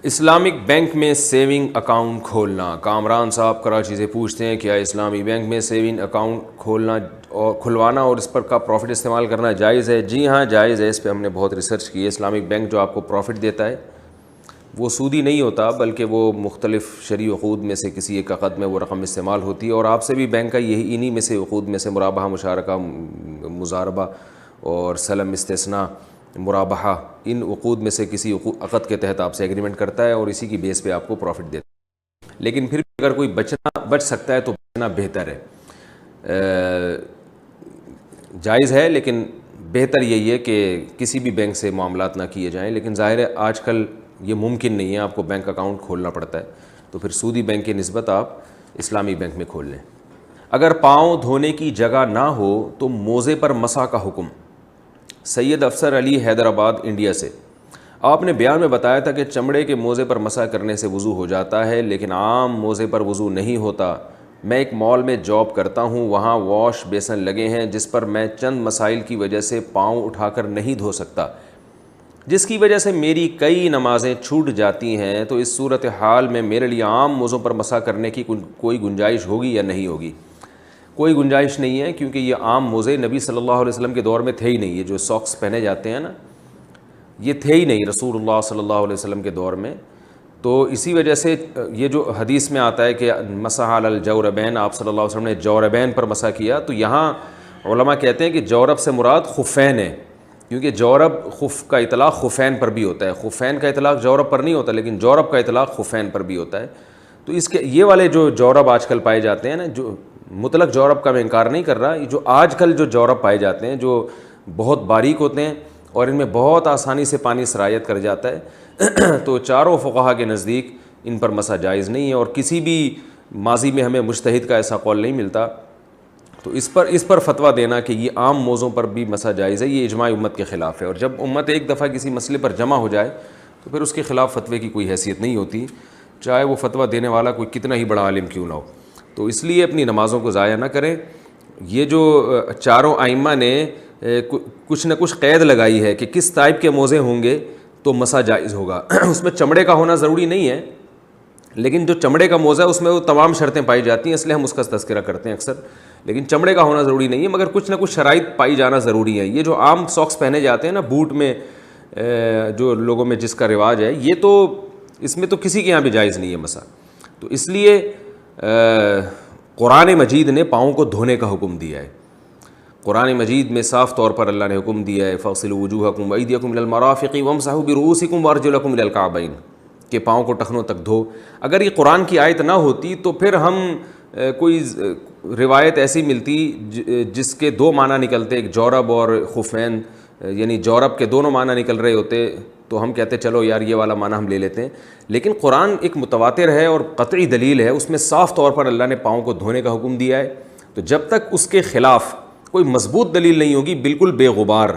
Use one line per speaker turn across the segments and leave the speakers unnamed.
Islamic bank میں saving account کھولنا۔ کامران صاحب کراچی سے پوچھتے ہیں کیا اسلامی بینک میں سیونگ اکاؤنٹ کھلوانا اور اس پر کا پروفٹ استعمال کرنا جائز ہے؟ جی ہاں جائز ہے، اس پہ ہم نے بہت ریسرچ کی ہے۔ اسلامک بینک جو آپ کو پروفٹ دیتا ہے وہ سودی نہیں ہوتا، بلکہ وہ مختلف شرعی عقود میں سے کسی ایک عقد میں وہ رقم استعمال ہوتی ہے، اور آپ سے بھی بینک کا یہی انہی میں سے عقود میں سے مرابحہ، مشارکہ، مضاربہ اور سلم استثناء، مرابحہ، ان عقود میں سے کسی عقد کے تحت آپ سے ایگریمنٹ کرتا ہے اور اسی کی بیس پہ آپ کو پروفٹ دیتا ہے۔ لیکن پھر بھی اگر کوئی بچ سکتا ہے تو بچنا بہتر ہے۔ جائز ہے لیکن بہتر یہی ہے کہ کسی بھی بینک سے معاملات نہ کیے جائیں، لیکن ظاہر ہے آج کل یہ ممکن نہیں ہے، آپ کو بینک اکاؤنٹ کھولنا پڑتا ہے، تو پھر سودی بینک کی نسبت آپ اسلامی بینک میں کھول لیں۔ اگر پاؤں دھونے کی جگہ نہ ہو تو موزے پر مسح کا حکم۔ سید افسر علی حیدرآباد انڈیا سے۔ آپ نے بیان میں بتایا تھا کہ چمڑے کے موزے پر مسح کرنے سے وضو ہو جاتا ہے، لیکن عام موزے پر وضو نہیں ہوتا۔ میں ایک مال میں جاب کرتا ہوں، وہاں واش بیسن لگے ہیں جس پر میں چند مسائل کی وجہ سے پاؤں اٹھا کر نہیں دھو سکتا، جس کی وجہ سے میری کئی نمازیں چھوٹ جاتی ہیں، تو اس صورتحال میں میرے لیے عام موزوں پر مسح کرنے کی کوئی گنجائش ہوگی یا نہیں ہوگی؟ کوئی گنجائش نہیں ہے، کیونکہ یہ عام موزے نبی صلی اللہ علیہ وسلم کے دور میں تھے ہی نہیں۔ یہ جو ساکس پہنے جاتے ہیں نا، یہ تھے ہی نہیں رسول اللہ صلی اللہ علیہ وسلم کے دور میں، تو اسی وجہ سے یہ جو حدیث میں آتا ہے کہ مسح علی الجوربین، آپ صلی اللہ علیہ وسلم نے جوربین پر مسح کیا، تو یہاں علماء کہتے ہیں کہ جورب سے مراد خفین ہے، کیونکہ جورب خف کا اطلاق خفین پر بھی ہوتا ہے، خفین کا اطلاق جورب پر نہیں ہوتا، لیکن جورب کا اطلاق خفین پر بھی ہوتا ہے۔ تو اس کے یہ والے جو جورب آج کل پائے جاتے ہیں نا، جو مطلق جورب کا میں انکار نہیں کر رہا، جو آج کل جو جورب پائے جاتے ہیں جو بہت باریک ہوتے ہیں اور ان میں بہت آسانی سے پانی سرایت کر جاتا ہے، تو چاروں فقہا کے نزدیک ان پر مسح جائز نہیں ہے، اور کسی بھی ماضی میں ہمیں مجتہد کا ایسا قول نہیں ملتا، تو اس پر فتویٰ دینا کہ یہ عام موزوں پر بھی مسح جائز ہے، یہ اجماع امت کے خلاف ہے، اور جب امت ایک دفعہ کسی مسئلے پر جمع ہو جائے تو پھر اس کے خلاف فتوے کی کوئی حیثیت نہیں ہوتی، چاہے وہ فتویٰ دینے والا کوئی کتنا ہی بڑا عالم کیوں نہ ہو۔ تو اس لیے اپنی نمازوں کو ضائع نہ کریں۔ یہ جو چاروں ائمہ نے کچھ نہ کچھ قید لگائی ہے کہ کس ٹائپ کے موزے ہوں گے تو مسح جائز ہوگا، اس میں چمڑے کا ہونا ضروری نہیں ہے، لیکن جو چمڑے کا موزہ ہے اس میں وہ تمام شرطیں پائی جاتی ہیں، اس لیے ہم اس کا تذکرہ کرتے ہیں اکثر، لیکن چمڑے کا ہونا ضروری نہیں ہے، مگر کچھ نہ کچھ شرائط پائی جانا ضروری ہے۔ یہ جو عام ساکس پہنے جاتے ہیں نا بوٹ میں، جو لوگوں میں جس کا رواج ہے، یہ تو اس میں تو کسی کے یہاں بھی جائز نہیں ہے مسح۔ تو اس لیے قرآن مجید نے پاؤں کو دھونے کا حکم دیا ہے، قرآن مجید میں صاف طور پر اللہ نے حکم دیا ہے فاغسلوا وجوہکم وایدیکم الی المرافق وامسحوا برؤوسکم وارجلکم الی الکعبین، کہ پاؤں کو ٹخنوں تک دھو۔ اگر یہ قرآن کی آیت نہ ہوتی تو پھر ہم کوئی روایت ایسی ملتی جس کے دو معنی نکلتے، ایک جورب اور خفین، یعنی جورب کے دونوں معنی نکل رہے ہوتے، تو ہم کہتے چلو یار یہ والا معنی ہم لے لیتے ہیں، لیکن قرآن ایک متواتر ہے اور قطعی دلیل ہے، اس میں صاف طور پر اللہ نے پاؤں کو دھونے کا حکم دیا ہے، تو جب تک اس کے خلاف کوئی مضبوط دلیل نہیں ہوگی بالکل بے غبار،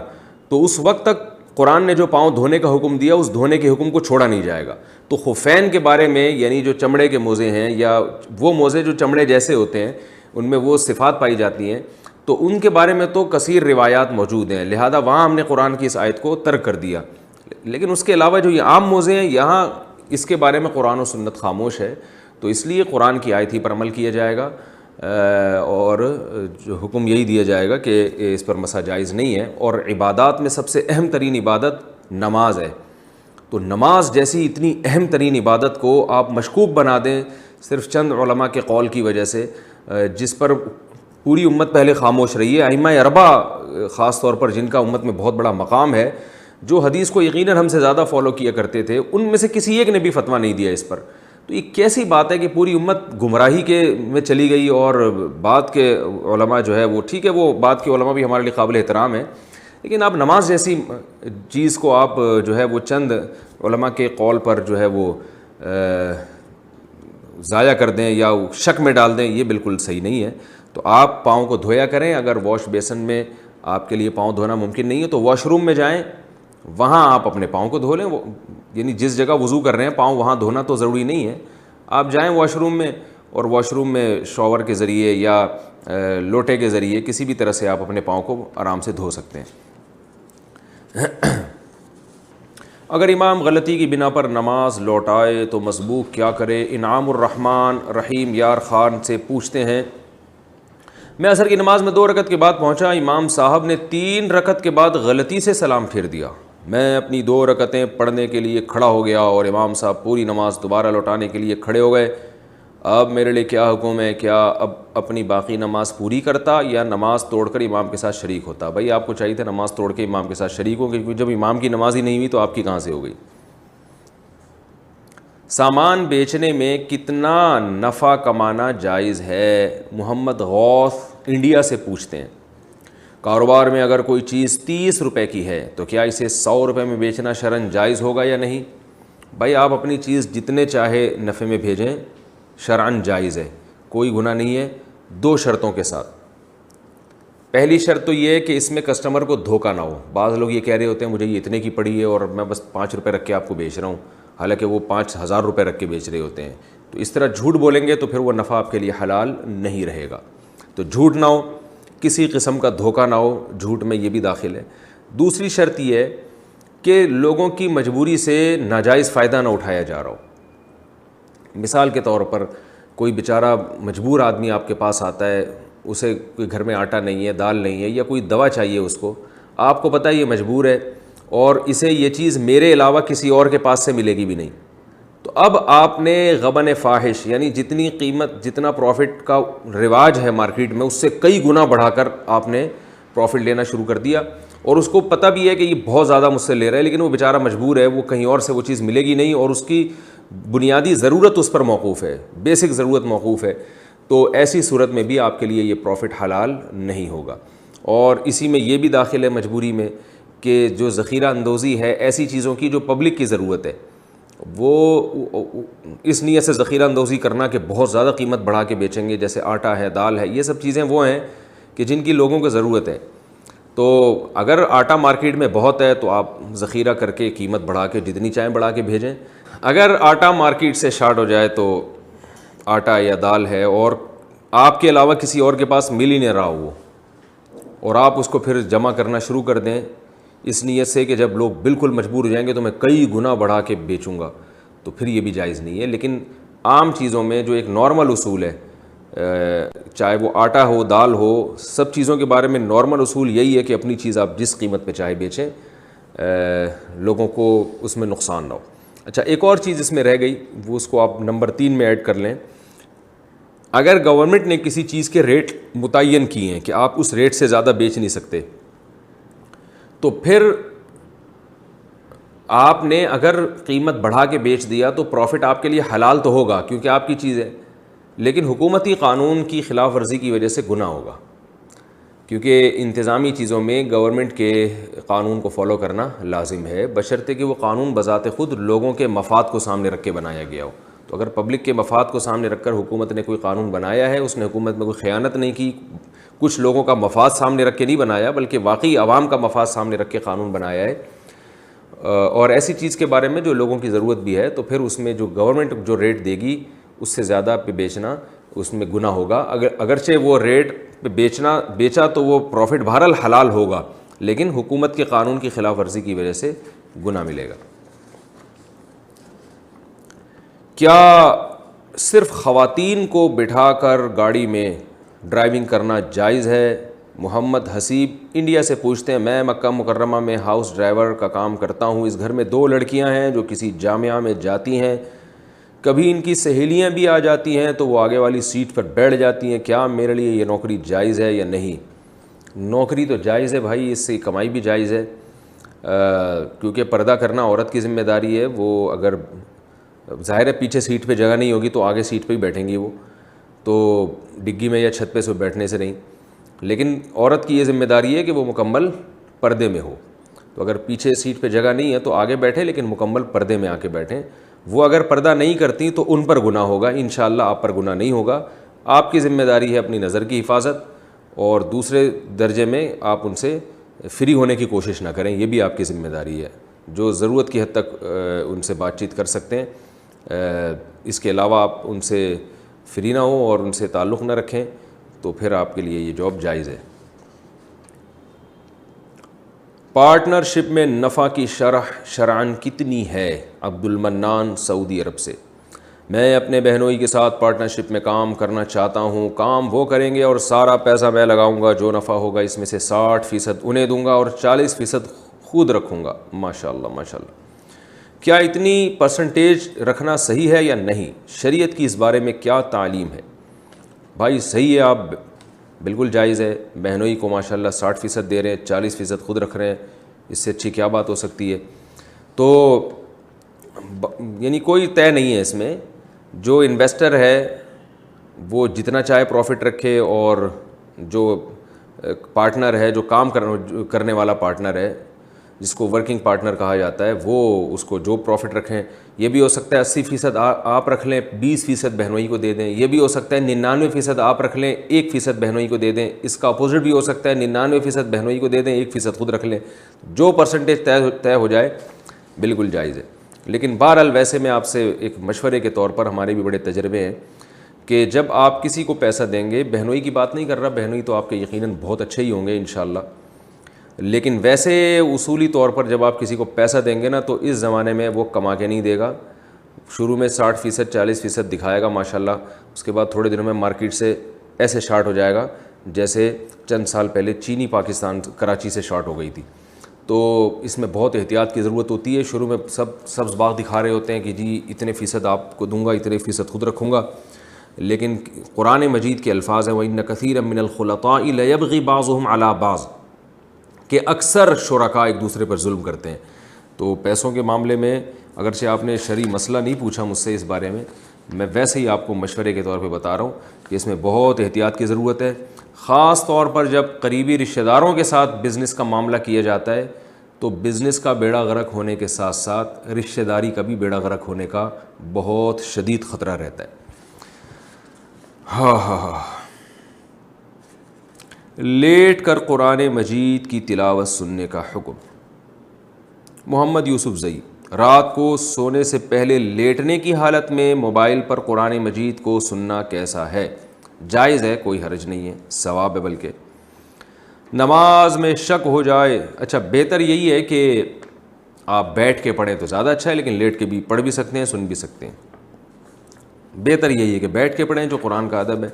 تو اس وقت تک قرآن نے جو پاؤں دھونے کا حکم دیا اس دھونے کے حکم کو چھوڑا نہیں جائے گا۔ تو خفین کے بارے میں، یعنی جو چمڑے کے موزے ہیں یا وہ موزے جو چمڑے جیسے ہوتے ہیں ان میں وہ صفات پائی جاتی ہیں، تو ان کے بارے میں تو کثیر روایات موجود ہیں، لہذا وہاں ہم نے قرآن کی اس آیت کو ترک کر دیا، لیکن اس کے علاوہ جو یہ عام موزے ہیں یہاں اس کے بارے میں قرآن و سنت خاموش ہے، تو اس لیے قرآن کی آیت ہی پر عمل کیا جائے گا، اور جو حکم یہی دیا جائے گا کہ اس پر مسح جائز نہیں ہے۔ اور عبادات میں سب سے اہم ترین عبادت نماز ہے، تو نماز جیسی اتنی اہم ترین عبادت کو آپ مشکوک بنا دیں صرف چند علماء کے قول کی وجہ سے، جس پر پوری امت پہلے خاموش رہی ہے۔ ائمہ اربعہ خاص طور پر جن کا امت میں بہت بڑا مقام ہے، جو حدیث کو یقیناً ہم سے زیادہ فالو کیا کرتے تھے، ان میں سے کسی ایک نے بھی فتویٰ نہیں دیا اس پر۔ تو یہ کیسی بات ہے کہ پوری امت گمراہی کے میں چلی گئی، اور بعد کے علماء جو ہے وہ ٹھیک ہے، وہ بعد کے علماء بھی ہمارے لیے قابل احترام ہیں، لیکن آپ نماز جیسی چیز کو آپ جو ہے وہ چند علماء کے قول پر جو ہے وہ ضائع کر دیں یا شک میں ڈال دیں، یہ بالکل صحیح نہیں ہے۔ تو آپ پاؤں کو دھویا کریں، اگر واش بیسن میں آپ کے لیے پاؤں دھونا ممکن نہیں ہے تو واش روم میں جائیں، وہاں آپ اپنے پاؤں کو دھو لیں، یعنی جس جگہ وضو کر رہے ہیں پاؤں وہاں دھونا تو ضروری نہیں ہے، آپ جائیں واش روم میں، اور واش روم میں شاور کے ذریعے یا لوٹے کے ذریعے کسی بھی طرح سے آپ اپنے پاؤں کو آرام سے دھو سکتے ہیں۔ اگر امام غلطی کی بنا پر نماز لوٹائے تو مسبوق کیا کرے؟ انعام الرحمن رحیم یار خان سے پوچھتے ہیں، میں عصر کی نماز میں 2 رکعت کے بعد پہنچا، امام صاحب نے 3 رکعت کے بعد غلطی سے سلام پھیر دیا، میں اپنی 2 رکعتیں پڑھنے کے لیے کھڑا ہو گیا اور امام صاحب پوری نماز دوبارہ لوٹانے کے لیے کھڑے ہو گئے، اب میرے لیے کیا حکم ہے؟ کیا اب اپنی باقی نماز پوری کرتا یا نماز توڑ کر امام کے ساتھ شریک ہوتا؟ بھائی آپ کو چاہیے تھا نماز توڑ کے امام کے ساتھ شریک ہو، کیونکہ جب امام کی نماز ہی نہیں ہوئی تو آپ کی کہاں سے ہو گئی؟ سامان بیچنے میں کتنا نفع کمانا جائز ہے؟ محمد غوث انڈیا سے پوچھتے ہیں، کاروبار میں اگر کوئی چیز 30 روپے کی ہے تو کیا اسے 100 روپے میں بیچنا شرعاً جائز ہوگا یا نہیں؟ بھائی آپ اپنی چیز جتنے چاہے نفع میں بھیجیں، شرعاً جائز ہے، کوئی گناہ نہیں ہے، 2 شرطوں کے ساتھ۔ پہلی شرط تو یہ ہے کہ اس میں کسٹمر کو دھوکہ نہ ہو۔ بعض لوگ یہ کہہ رہے ہوتے ہیں مجھے یہ اتنے کی پڑی ہے اور میں بس 5 روپے رکھ کے آپ کو بیچ رہا ہوں، حالانکہ وہ 5000 روپے رکھ کے بیچ رہے ہوتے ہیں، تو اس طرح جھوٹ بولیں گے تو پھر وہ نفع آپ کے لیے حلال نہیں رہے گا۔ تو جھوٹ نہ ہو، کسی قسم کا دھوکہ نہ ہو، جھوٹ میں یہ بھی داخل ہے۔ دوسری شرط یہ ہے کہ لوگوں کی مجبوری سے ناجائز فائدہ نہ اٹھایا جا رہا ہو۔ مثال کے طور پر کوئی بیچارہ مجبور آدمی آپ کے پاس آتا ہے، اسے کوئی گھر میں آٹا نہیں ہے، دال نہیں ہے، یا کوئی دوا چاہیے اس کو، آپ کو پتہ ہے یہ مجبور ہے اور اسے یہ چیز میرے علاوہ کسی اور کے پاس سے ملے گی بھی نہیں، تو اب آپ نے غبن فاحش یعنی جتنی قیمت جتنا پروفٹ کا رواج ہے مارکیٹ میں اس سے کئی گنا بڑھا کر آپ نے پروفٹ لینا شروع کر دیا، اور اس کو پتہ بھی ہے کہ یہ بہت زیادہ مجھ سے لے رہا ہے، لیکن وہ بیچارہ مجبور ہے، وہ کہیں اور سے وہ چیز ملے گی نہیں اور اس کی بنیادی ضرورت اس پر موقوف ہے، بیسک ضرورت موقوف ہے، تو ایسی صورت میں بھی آپ کے لیے یہ پروفٹ حلال نہیں ہوگا۔ اور اسی میں یہ بھی داخل ہے مجبوری میں کہ جو ذخیرہ اندوزی ہے ایسی چیزوں کی جو پبلک کی ضرورت ہے، وہ اس نیت سے ذخیرہ اندوزی کرنا کہ بہت زیادہ قیمت بڑھا کے بیچیں گے، جیسے آٹا ہے، دال ہے، یہ سب چیزیں وہ ہیں کہ جن کی لوگوں کو ضرورت ہے، تو اگر آٹا مارکیٹ میں بہت ہے تو آپ ذخیرہ کر کے قیمت بڑھا کے جتنی چاہیں بڑھا کے بھیجیں۔ اگر آٹا مارکیٹ سے شارٹ ہو جائے تو آٹا یا دال ہے اور آپ کے علاوہ کسی اور کے پاس مل ہی نہیں رہا وہ، اور آپ اس کو پھر جمع کرنا شروع کر دیں اس نیت سے کہ جب لوگ بالکل مجبور ہو جائیں گے تو میں کئی گنا بڑھا کے بیچوں گا، تو پھر یہ بھی جائز نہیں ہے۔ لیکن عام چیزوں میں جو ایک نارمل اصول ہے، چاہے وہ آٹا ہو، دال ہو، سب چیزوں کے بارے میں نارمل اصول یہی ہے کہ اپنی چیز آپ جس قیمت پہ چاہے بیچیں، لوگوں کو اس میں نقصان نہ ہو۔ اچھا، ایک اور چیز اس میں رہ گئی، وہ اس کو آپ نمبر 3 میں ایڈ کر لیں۔ اگر گورنمنٹ نے کسی چیز کے ریٹ متعین کیے ہیں کہ آپ اس ریٹ سے زیادہ بیچ نہیں سکتے، تو پھر آپ نے اگر قیمت بڑھا کے بیچ دیا تو پروفٹ آپ کے لیے حلال تو ہوگا کیونکہ آپ کی چیز ہے، لیکن حکومتی قانون کی خلاف ورزی کی وجہ سے گناہ ہوگا، کیونکہ انتظامی چیزوں میں گورنمنٹ کے قانون کو فالو کرنا لازم ہے، بشرطے کہ وہ قانون بذات خود لوگوں کے مفاد کو سامنے رکھ کے بنایا گیا ہو۔ تو اگر پبلک کے مفاد کو سامنے رکھ کر حکومت نے کوئی قانون بنایا ہے، اس نے حکومت میں کوئی خیانت نہیں کی، کچھ لوگوں کا مفاد سامنے رکھ کے نہیں بنایا بلکہ واقعی عوام کا مفاد سامنے رکھ کے قانون بنایا ہے، اور ایسی چیز کے بارے میں جو لوگوں کی ضرورت بھی ہے، تو پھر اس میں جو گورنمنٹ جو ریٹ دے گی اس سے زیادہ پہ بیچنا اس میں گناہ ہوگا۔ اگرچہ وہ ریٹ پہ بیچا تو وہ پروفٹ بہرحال حلال ہوگا، لیکن حکومت کے قانون کی خلاف ورزی کی وجہ سے گناہ ملے گا۔ کیا صرف خواتین کو بٹھا کر گاڑی میں ڈرائیونگ کرنا جائز ہے؟ محمد حسیب انڈیا سے پوچھتے ہیں، میں مکہ مکرمہ میں ہاؤس ڈرائیور کا کام کرتا ہوں، اس گھر میں 2 لڑکیاں ہیں جو کسی جامعہ میں جاتی ہیں، کبھی ان کی سہیلیاں بھی آ جاتی ہیں تو وہ آگے والی سیٹ پر بیٹھ جاتی ہیں، کیا میرے لیے یہ نوکری جائز ہے یا نہیں؟ نوکری تو جائز ہے بھائی، اس سے کمائی بھی جائز ہے، کیونکہ پردہ کرنا عورت کی ذمہ داری ہے۔ وہ اگر ظاہر ہے پیچھے سیٹ پہ جگہ نہیں ہوگی تو آگے سیٹ پہ ہی بیٹھیں گی، وہ تو ڈگی میں یا چھت پہ سے بیٹھنے سے نہیں، لیکن عورت کی یہ ذمہ داری ہے کہ وہ مکمل پردے میں ہو، تو اگر پیچھے سیٹ پہ جگہ نہیں ہے تو آگے بیٹھیں لیکن مکمل پردے میں آ کے بیٹھیں۔ وہ اگر پردہ نہیں کرتی تو ان پر گناہ ہوگا، انشاءاللہ آپ پر گناہ نہیں ہوگا۔ آپ کی ذمہ داری ہے اپنی نظر کی حفاظت، اور دوسرے درجے میں آپ ان سے فری ہونے کی کوشش نہ کریں، یہ بھی آپ کی ذمہ داری ہے۔ جو ضرورت کی حد تک ان سے بات چیت کر سکتے ہیں، اس کے علاوہ آپ ان سے فری نہ ہوں اور ان سے تعلق نہ رکھیں، تو پھر آپ کے لیے یہ جاب جائز ہے۔ پارٹنرشپ میں نفع کی شرح شرعاً کتنی ہے؟ عبد المنان سعودی عرب سے۔ میں اپنے بہنوئی کے ساتھ پارٹنرشپ میں کام کرنا چاہتا ہوں، کام وہ کریں گے اور سارا پیسہ میں لگاؤں گا، جو نفع ہوگا اس میں سے 60% انہیں دوں گا اور 40% خود رکھوں گا۔ ماشاء اللہ ماشاء اللہ۔ کیا اتنی پرسنٹیج رکھنا صحیح ہے یا نہیں؟ شریعت کی اس بارے میں کیا تعلیم ہے؟ بھائی صحیح ہے، آپ بالکل جائز ہے، بہنوئی کو ماشاءاللہ 60% دے رہے ہیں، 40% خود رکھ رہے ہیں، اس سے اچھی کیا بات ہو سکتی ہے؟ تو یعنی کوئی طے نہیں ہے اس میں، جو انویسٹر ہے وہ جتنا چاہے پروفٹ رکھے، اور جو پارٹنر ہے، جو کام کرنے والا پارٹنر ہے، جس کو ورکنگ پارٹنر کہا جاتا ہے، وہ اس کو جو پروفٹ رکھیں۔ یہ بھی ہو سکتا ہے 80% آپ رکھ لیں، 20% بہنوئی کو دے دیں۔ یہ بھی ہو سکتا ہے 99% آپ رکھ لیں، 1% بہنوئی کو دے دیں۔ اس کا اپوزٹ بھی ہو سکتا ہے 99% بہنوئی کو دے دیں، 1% خود رکھ لیں۔ جو پرسنٹیج طے ہو جائے بالکل جائز ہے۔ لیکن بہرحال ویسے میں آپ سے ایک مشورے کے طور پر، ہمارے بھی بڑے تجربے ہیں کہ جب آپ کسی کو پیسہ دیں گے، بہنوئی کی بات نہیں کر رہا، بہنوئی تو آپ کے یقیناً بہت اچھے ہی ہوں گے انشاءاللہ، لیکن ویسے اصولی طور پر جب آپ کسی کو پیسہ دیں گے نا، تو اس زمانے میں وہ کما کے نہیں دے گا۔ شروع میں 60% 40% دکھائے گا ماشاءاللہ، اس کے بعد تھوڑے دنوں میں مارکیٹ سے ایسے شارٹ ہو جائے گا جیسے چند سال پہلے چینی پاکستان کراچی سے شارٹ ہو گئی تھی۔ تو اس میں بہت احتیاط کی ضرورت ہوتی ہے۔ شروع میں سب سبز باغ دکھا رہے ہوتے ہیں کہ جی اتنے فیصد آپ کو دوں گا، اتنے فیصد خود رکھوں گا، لیکن قرآن مجید کے الفاظ ہیں وَإِنَّ كَثِيرًا مِّنَ الْخُلَطَاءِ لَيَبْغِي بَعْضُهُمْ عَلَىٰ بَعْضٍ، کہ اکثر شرکاء ایک دوسرے پر ظلم کرتے ہیں۔ تو پیسوں کے معاملے میں اگرچہ آپ نے شرعی مسئلہ نہیں پوچھا مجھ سے اس بارے میں ویسے ہی آپ کو مشورے کے طور پہ بتا رہا ہوں کہ اس میں بہت احتیاط کی ضرورت ہے، خاص طور پر جب قریبی رشتہ داروں کے ساتھ بزنس کا معاملہ کیا جاتا ہے، تو بزنس کا بیڑا غرق ہونے کے ساتھ ساتھ رشتہ داری کا بھی بیڑا غرق ہونے کا بہت شدید خطرہ رہتا ہے۔ لیٹ کر قرآن مجید کی تلاوت سننے کا حکم۔ محمد یوسف زئی، رات کو سونے سے پہلے لیٹنے کی حالت میں موبائل پر قرآن مجید کو سننا کیسا ہے؟ جائز ہے، کوئی حرج نہیں ہے، ثواب ہے بلکہ۔ نماز میں شک ہو جائے، اچھا بہتر یہی ہے کہ آپ بیٹھ کے پڑھیں تو زیادہ اچھا ہے، لیکن لیٹ کے بھی پڑھ بھی سکتے ہیں، سن بھی سکتے ہیں۔ بہتر یہی ہے کہ بیٹھ کے پڑھیں، جو قرآن کا ادب ہے۔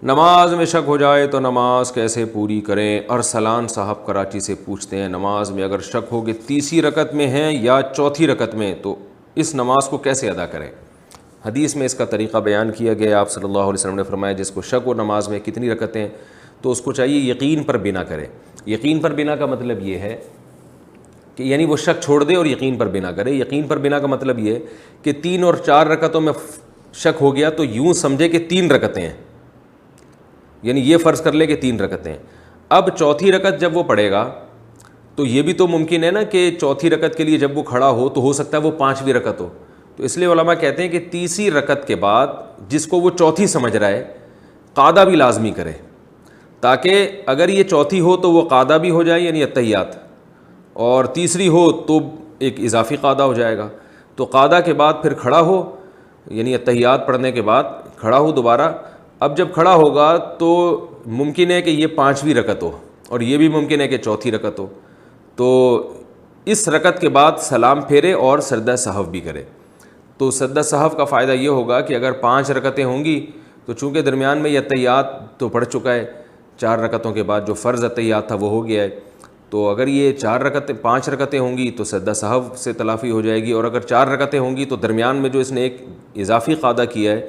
نماز میں شک ہو جائے تو نماز کیسے پوری کریں؟ ارسلان صاحب کراچی سے پوچھتے ہیں، نماز میں اگر شک ہو کہ تیسری رکعت میں ہیں یا چوتھی رکعت میں، تو اس نماز کو کیسے ادا کریں؟ حدیث میں اس کا طریقہ بیان کیا گیا۔ آپ صلی اللہ علیہ وسلم نے فرمایا جس کو شک ہو نماز میں کتنی رکعتیں، تو اس کو چاہیے یقین پر بنا کرے۔ یقین پر بنا کا مطلب یہ ہے کہ یعنی وہ شک چھوڑ دے اور یقین پر بنا کرے۔ یقین پر بنا کا مطلب یہ ہے کہ 3 اور 4 رکعتوں میں شک ہو گیا تو یوں سمجھے کہ 3 رکعتیں ہیں، یعنی یہ فرض کر لے کہ 3 رکعتیں ہیں۔ اب چوتھی رکعت جب وہ پڑھے گا تو یہ بھی تو ممکن ہے نا کہ چوتھی رکعت کے لیے جب وہ کھڑا ہو تو ہو سکتا ہے وہ 5ویں رکعت ہو، تو اس لیے علماء کہتے ہیں کہ تیسری رکعت کے بعد جس کو وہ چوتھی سمجھ رہا ہے قعدہ بھی لازمی کرے، تاکہ اگر یہ چوتھی ہو تو وہ قعدہ بھی ہو جائے یعنی اتحیات، اور تیسری ہو تو ایک اضافی قعدہ ہو جائے گا۔ تو قعدہ کے بعد پھر کھڑا ہو، یعنی اتحیات پڑھنے کے بعد کھڑا ہو دوبارہ۔ اب جب کھڑا ہوگا تو ممکن ہے کہ یہ 5ویں رکعت ہو، اور یہ بھی ممکن ہے کہ چوتھی رکعت ہو، تو اس رکعت کے بعد سلام پھیرے اور سجدہ سہو بھی کرے۔ تو سجدہ سہو کا فائدہ یہ ہوگا کہ اگر 5 رکعتیں ہوں گی تو چونکہ درمیان میں یہ اتحیات تو پڑھ چکا ہے، 4 رکعتوں کے بعد جو فرض اتحیات تھا وہ ہو گیا ہے، تو اگر یہ 5 رکعتیں ہوں گی تو سجدہ سہو سے تلافی ہو جائے گی، اور اگر 4 رکعتیں ہوں گی تو درمیان میں جو اس نے ایک اضافی قعدہ کیا ہے،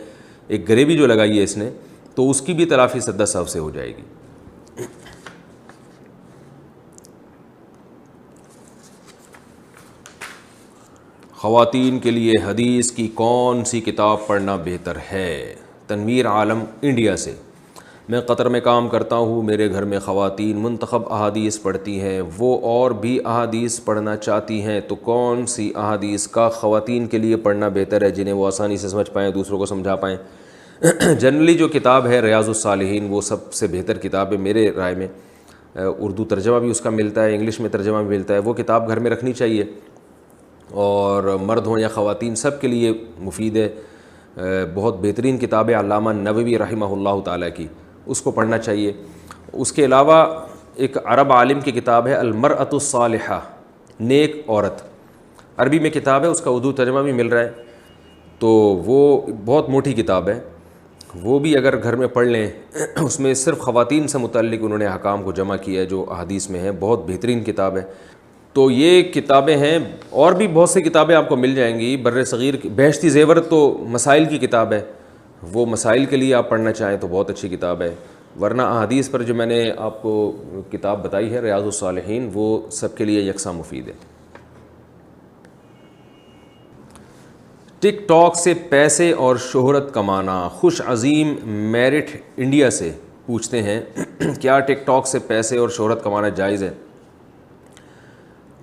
ایک گریوی جو لگائی ہے اس نے، تو اس کی بھی تلافی سجدہ سہو سے ہو جائے گی۔ خواتین کے لیے حدیث کی کون سی کتاب پڑھنا بہتر ہے؟ تنویر عالم انڈیا سے، میں قطر میں کام کرتا ہوں، میرے گھر میں خواتین منتخب احادیث پڑھتی ہیں، وہ اور بھی احادیث پڑھنا چاہتی ہیں، تو کون سی احادیث کا خواتین کے لیے پڑھنا بہتر ہے جنہیں وہ آسانی سے سمجھ پائیں، دوسروں کو سمجھا پائیں؟ جنرلی جو کتاب ہے ریاض الصالحین وہ سب سے بہتر کتاب ہے میرے رائے میں، اردو ترجمہ بھی اس کا ملتا ہے، انگلش میں ترجمہ بھی ملتا ہے، وہ کتاب گھر میں رکھنی چاہیے، اور مرد ہوں یا خواتین سب کے لیے مفید ہے، بہت بہترین کتاب ہے علامہ نووی رحمہ اللہ تعالیٰ کی، اس کو پڑھنا چاہیے۔ اس کے علاوہ ایک عرب عالم کی کتاب ہے المرأۃ الصالحہ، نیک عورت، عربی میں کتاب ہے، اس کا اردو ترجمہ بھی مل رہا ہے، تو وہ بہت موٹی کتاب ہے، وہ بھی اگر گھر میں پڑھ لیں، اس میں صرف خواتین سے متعلق انہوں نے احکام کو جمع کیا ہے جو احادیث میں ہیں، بہت بہترین کتاب ہے۔ تو یہ کتابیں ہیں، اور بھی بہت سی کتابیں آپ کو مل جائیں گی بر صغیر کی۔ بہشتی زیور تو مسائل کی کتاب ہے، وہ مسائل کے لیے آپ پڑھنا چاہیں تو بہت اچھی کتاب ہے، ورنہ احادیث پر جو میں نے آپ کو کتاب بتائی ہے ریاض الصالحین، وہ سب کے لیے یکساں مفید ہے۔ ٹک ٹاک سے پیسے اور شہرت کمانا، خوش عظیم میرٹ انڈیا سے پوچھتے ہیں کیا ٹک ٹاک سے پیسے اور شہرت کمانا جائز ہے؟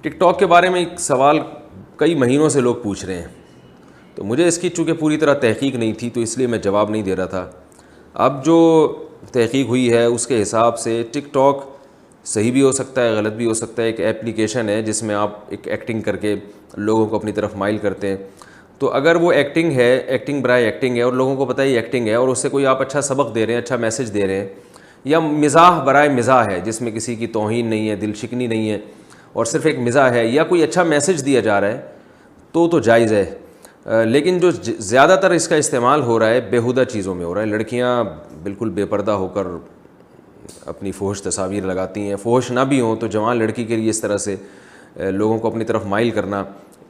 ٹک ٹاک کے بارے میں ایک سوال کئی مہینوں سے لوگ پوچھ رہے ہیں، تو مجھے اس کی چونکہ پوری طرح تحقیق نہیں تھی تو اس لیے میں جواب نہیں دے رہا تھا۔ اب جو تحقیق ہوئی ہے اس کے حساب سے ٹک ٹاک صحیح بھی ہو سکتا ہے، غلط بھی ہو سکتا ہے۔ ایک ایپلیکیشن ہے جس میں آپ ایک ایکٹنگ کر کے لوگوں کو اپنی طرف مائل کرتے ہیں، تو اگر وہ ایکٹنگ ہے، ایکٹنگ برائے ایکٹنگ ہے، اور لوگوں کو پتہ ہے ایکٹنگ ہے، اور اس سے کوئی آپ اچھا سبق دے رہے ہیں، اچھا میسج دے رہے ہیں، یا مزاح برائے مزاح ہے جس میں کسی کی توہین نہیں ہے، دل شکنی نہیں ہے، اور صرف ایک مزاح ہے، یا کوئی اچھا میسج دیا جا رہا ہے تو جائز ہے۔ لیکن جو زیادہ تر اس کا استعمال ہو رہا ہے بیہودہ چیزوں میں ہو رہا ہے، لڑکیاں بالکل بے پردہ ہو کر اپنی فحش تصاویر لگاتی ہیں، فحش نہ بھی ہوں تو جوان لڑکی کے لیے اس طرح سے لوگوں کو اپنی طرف مائل کرنا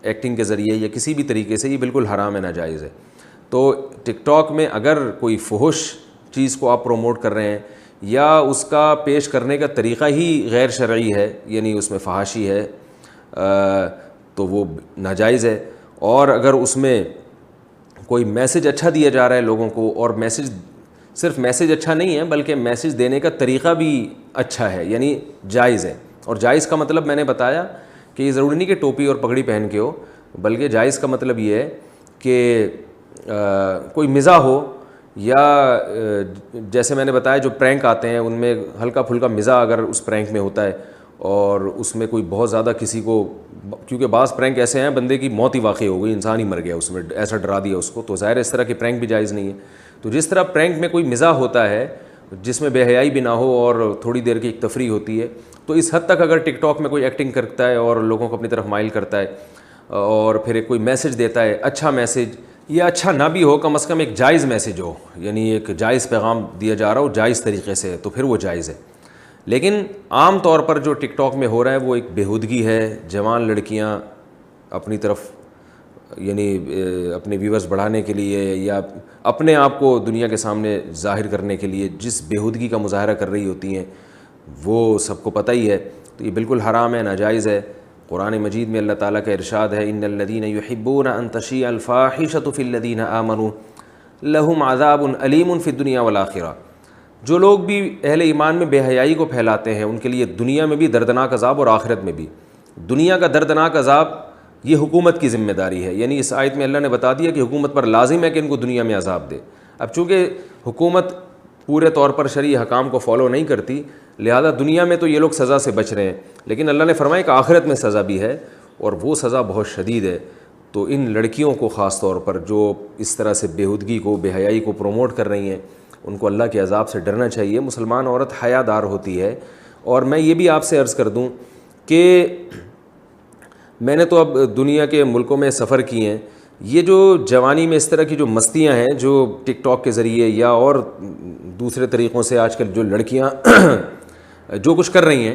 ایکٹنگ کے ذریعے یا کسی بھی طریقے سے، یہ بالکل حرام ہے، ناجائز ہے۔ تو ٹک ٹاک میں اگر کوئی فحش چیز کو آپ پروموٹ کر رہے ہیں یا اس کا پیش کرنے کا طریقہ ہی غیر شرعی ہے، یعنی اس میں فحاشی ہے، تو وہ ناجائز ہے۔ اور اگر اس میں کوئی میسج اچھا دیا جا رہا ہے لوگوں کو، اور میسج صرف میسج اچھا نہیں ہے بلکہ میسج دینے کا طریقہ بھی اچھا ہے، یعنی جائز ہے۔ اور جائز کا مطلب میں نے بتایا کہ یہ ضروری نہیں کہ ٹوپی اور پگڑی پہن کے ہو، بلکہ جائز کا مطلب یہ ہے کہ کوئی مزاح ہو، یا جیسے میں نے بتایا جو پرینک آتے ہیں ان میں ہلکا پھلکا مزاح اگر اس پرینک میں ہوتا ہے، اور اس میں کوئی بہت زیادہ کسی کو، کیونکہ بعض پرینک ایسے ہیں بندے کی موت ہی واقع ہو گئی، انسان ہی مر گیا اس میں، ایسا ڈرا دیا اس کو، تو ظاہر اس طرح کی پرینک بھی جائز نہیں ہے۔ تو جس طرح پرینک میں کوئی مزاح ہوتا ہے جس میں بے حیائی بھی نہ ہو اور تھوڑی دیر کی ایک تفریح ہوتی ہے، تو اس حد تک اگر ٹک ٹاک میں کوئی ایکٹنگ کرتا ہے اور لوگوں کو اپنی طرف مائل کرتا ہے اور پھر ایک کوئی میسج دیتا ہے، اچھا میسج، یا اچھا نہ بھی ہو، کم از کم ایک جائز میسج ہو، یعنی ایک جائز پیغام دیا جا رہا ہو جائز طریقے سے، تو پھر وہ جائز ہے۔ لیکن عام طور پر جو ٹک ٹاک میں ہو رہا ہے وہ ایک بےہودگی ہے، جوان لڑکیاں اپنی طرف، یعنی اپنے ویورز بڑھانے کے لیے یا اپنے آپ کو دنیا کے سامنے ظاہر کرنے کے لیے جس بےہودگی کا مظاہرہ کر رہی ہوتی ہیں، وہ سب کو پتہ ہی ہے، تو یہ بالکل حرام ہے، ناجائز ہے۔ قرآن مجید میں اللہ تعالیٰ کا ارشاد ہے ان الذین یحبون ان تشیع الفاحشۃ فی الذین آمنوا لہم عذاب علیم فی الدنیا والآخرہ، جو لوگ بھی اہل ایمان میں بے حیائی کو پھیلاتے ہیں ان کے لیے دنیا میں بھی دردناک عذاب اور آخرت میں بھی۔ دنیا کا دردناک عذاب یہ حکومت کی ذمہ داری ہے، یعنی اس آیت میں اللہ نے بتا دیا کہ حکومت پر لازم ہے کہ ان کو دنیا میں عذاب دے۔ اب چونکہ حکومت پورے طور پر شرعی حکام کو فالو نہیں کرتی، لہذا دنیا میں تو یہ لوگ سزا سے بچ رہے ہیں، لیکن اللہ نے فرمایا کہ آخرت میں سزا بھی ہے، اور وہ سزا بہت شدید ہے۔ تو ان لڑکیوں کو خاص طور پر جو اس طرح سے بےہودگی کو، بے حیائی کو پروموٹ کر رہی ہیں، ان کو اللہ کے عذاب سے ڈرنا چاہیے۔ مسلمان عورت حیا دار ہوتی ہے۔ اور میں یہ بھی آپ سے عرض کر دوں کہ میں نے تو اب دنیا کے ملکوں میں سفر کیے ہیں، یہ جو جوانی میں اس طرح کی جو مستیاں ہیں جو ٹک ٹاک کے ذریعے یا اور دوسرے طریقوں سے آج کل جو لڑکیاں جو کچھ کر رہی ہیں،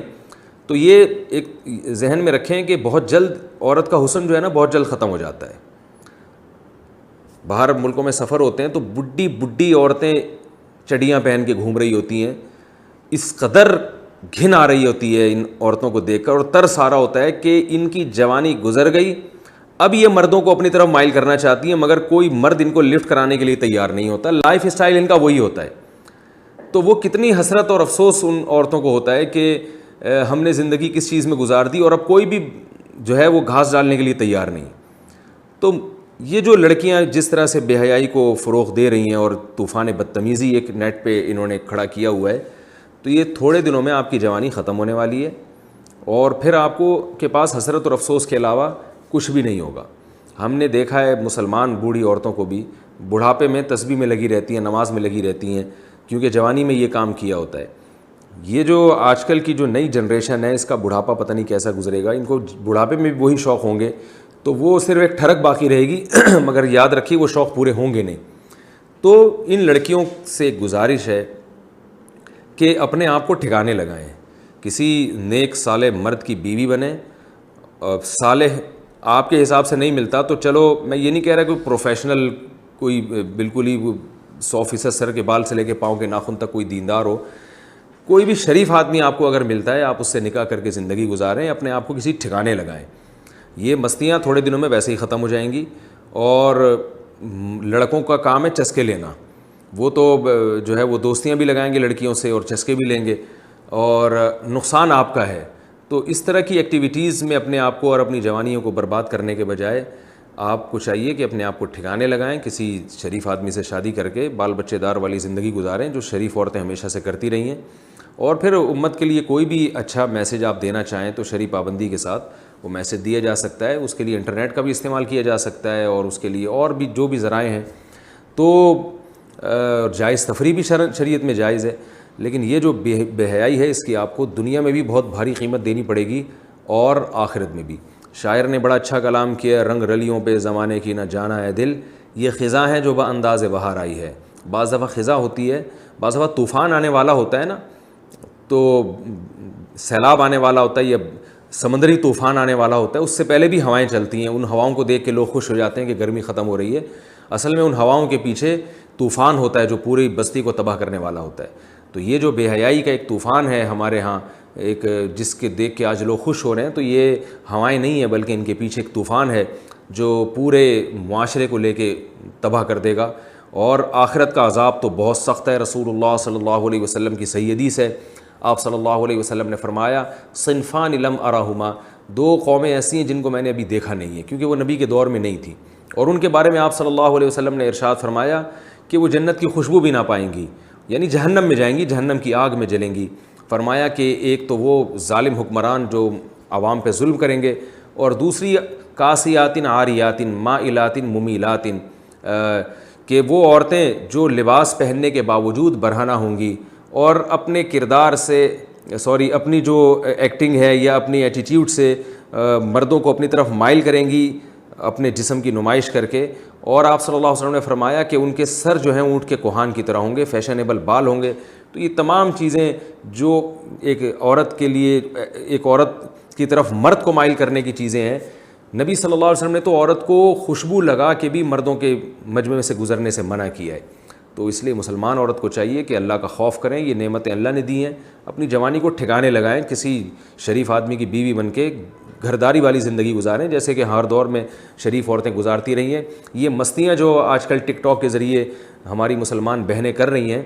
تو یہ ایک ذہن میں رکھیں کہ بہت جلد عورت کا حسن جو ہے نا بہت جلد ختم ہو جاتا ہے۔ باہر ملکوں میں سفر ہوتے ہیں تو بڈھی بڈھی عورتیں چڑیاں پہن کے گھوم رہی ہوتی ہیں، اس قدر گھن آ رہی ہوتی ہے ان عورتوں کو دیکھ کر، اور ترس آ رہا ہوتا ہے کہ ان کی جوانی گزر گئی، اب یہ مردوں کو اپنی طرف مائل کرنا چاہتی ہیں، مگر کوئی مرد ان کو لفٹ کرانے کے لیے تیار نہیں ہوتا، لائف اسٹائل ان کا وہی ہوتا ہے۔ تو وہ کتنی حسرت اور افسوس ان عورتوں کو ہوتا ہے کہ ہم نے زندگی کس چیز میں گزار دی، اور اب کوئی بھی جو ہے وہ گھاس ڈالنے کے لیے تیار نہیں۔ تو یہ جو لڑکیاں جس طرح سے بے حیائی کو فروغ دے رہی ہیں اور طوفان بدتمیزی ایک نیٹ پہ انہوں نے کھڑا کیا ہوا ہے، تو یہ تھوڑے دنوں میں آپ کی جوانی ختم ہونے والی ہے، اور پھر آپ کو کے پاس حسرت اور افسوس کے علاوہ کچھ بھی نہیں ہوگا۔ ہم نے دیکھا ہے مسلمان بوڑھی عورتوں کو بھی بڑھاپے میں تسبیح میں لگی رہتی ہیں، نماز میں لگی رہتی ہیں، کیونکہ جوانی میں یہ کام کیا ہوتا ہے۔ یہ جو آج کل کی جو نئی جنریشن ہے اس کا بڑھاپا پتہ نہیں کیسا گزرے گا. ان کو بڑھاپے میں بھی وہی شوق ہوں گے تو وہ صرف ایک ٹھڑک باقی رہے گی مگر یاد رکھیے وہ شوق پورے ہوں گے نہیں. تو ان لڑکیوں سے ایک گزارش ہے کہ اپنے آپ کو ٹھکانے لگائیں, کسی نیک صالح مرد کی بیوی بنیں. صالح آپ کے حساب سے نہیں ملتا تو چلو میں یہ نہیں کہہ رہا کوئی پروفیشنل کوئی بالکل ہی 100% سر کے بال سے لے کے پاؤں کے ناخن تک کوئی دیندار ہو, کوئی بھی شریف آدمی آپ کو اگر ملتا ہے آپ اس سے نکاح کر کے زندگی گزاریں, اپنے آپ کو کسی ٹھکانے لگائیں. یہ مستیاں تھوڑے دنوں میں ویسے ہی ختم ہو جائیں گی. اور لڑکوں کا کام ہے چسکے لینا, وہ تو جو ہے وہ دوستیاں بھی لگائیں گے لڑکیوں سے اور چسکے بھی لیں گے اور نقصان آپ کا ہے. تو اس طرح کی ایکٹیویٹیز میں اپنے آپ کو اور اپنی جوانیوں کو برباد کرنے کے بجائے آپ کو چاہیے کہ اپنے آپ کو ٹھکانے لگائیں, کسی شریف آدمی سے شادی کر کے بال بچے دار والی زندگی گزاریں جو شریف عورتیں ہمیشہ سے کرتی رہی ہیں. اور پھر امت کے لیے کوئی بھی اچھا میسیج آپ دینا چاہیں تو شرعی پابندی کے ساتھ وہ میسیج دیا جا سکتا ہے. اس کے لیے انٹرنیٹ کا بھی استعمال کیا جا سکتا ہے اور اس کے لیے اور بھی جو بھی ذرائع ہیں تو جائز تفریح بھی شریعت میں جائز ہے. لیکن یہ جو بے حیائی ہے اس کی آپ کو دنیا میں بھی بہت بھاری قیمت دینی پڑے گی اور آخرت میں بھی. شاعر نے بڑا اچھا کلام کیا, رنگ رلیوں پہ زمانے کی نہ جانا ہے دل, یہ خزاں ہے جو بانداز بہار آئی ہے. بعض دفعہ خزاں ہوتی ہے, بعض دفعہ طوفان آنے والا ہوتا ہے نا, تو سیلاب آنے والا ہوتا ہے یا سمندری طوفان آنے والا ہوتا ہے, اس سے پہلے بھی ہوائیں چلتی ہیں. ان ہواؤں کو دیکھ کے لوگ خوش ہو جاتے ہیں کہ گرمی ختم ہو رہی ہے, اصل میں ان ہواؤں کے پیچھے طوفان ہوتا ہے جو پوری بستی کو تباہ کرنے والا ہوتا ہے. تو یہ جو بے حیائی کا ایک طوفان ہے ہمارے ہاں, ایک جس کے دیکھ کے آج لوگ خوش ہو رہے ہیں, تو یہ ہوائیں نہیں ہیں بلکہ ان کے پیچھے ایک طوفان ہے جو پورے معاشرے کو لے کے تباہ کر دے گا. اور آخرت کا عذاب تو بہت سخت ہے. رسول اللہ صلی اللہ علیہ وسلم کی صحیح حدیث ہے, آپ صلی اللہ علیہ وسلم نے فرمایا صنفان لم ارہما, دو قومیں ایسی ہیں جن کو میں نے ابھی دیکھا نہیں ہے, کیونکہ وہ نبی کے دور میں نہیں تھی. اور ان کے بارے میں آپ صلی اللہ علیہ وسلم نے ارشاد فرمایا کہ وہ جنت کی خوشبو بھی نہ پائیں گی, یعنی جہنم میں جائیں گی, جہنم کی آگ میں جلیں گی. فرمایا کہ ایک تو وہ ظالم حکمران جو عوام پہ ظلم کریں گے, اور دوسری کاسیاتن عاریاتن مائلاتن ممیلاتن, کہ وہ عورتیں جو لباس پہننے کے باوجود برہنہ ہوں گی اور اپنے کردار سے اپنی جو ایکٹنگ ہے یا اپنی ایٹیٹیوڈ سے مردوں کو اپنی طرف مائل کریں گی اپنے جسم کی نمائش کر کے. اور آپ صلی اللہ علیہ وسلم نے فرمایا کہ ان کے سر جو ہیں اونٹ کے کوہان کی طرح ہوں گے, فیشنیبل بال ہوں گے. تو یہ تمام چیزیں جو ایک عورت کے لیے, ایک عورت کی طرف مرد کو مائل کرنے کی چیزیں ہیں, نبی صلی اللہ علیہ وسلم نے تو عورت کو خوشبو لگا کے بھی مردوں کے مجمع سے گزرنے سے منع کیا ہے. تو اس لیے مسلمان عورت کو چاہیے کہ اللہ کا خوف کریں, یہ نعمتیں اللہ نے دی ہیں, اپنی جوانی کو ٹھکانے لگائیں, کسی شریف آدمی کی بیوی بن کے گھرداری والی زندگی گزاریں جیسے کہ ہر دور میں شریف عورتیں گزارتی رہی ہیں. یہ مستیاں جو آج کل ٹک ٹاک کے ذریعے ہماری مسلمان بہنیں کر رہی ہیں,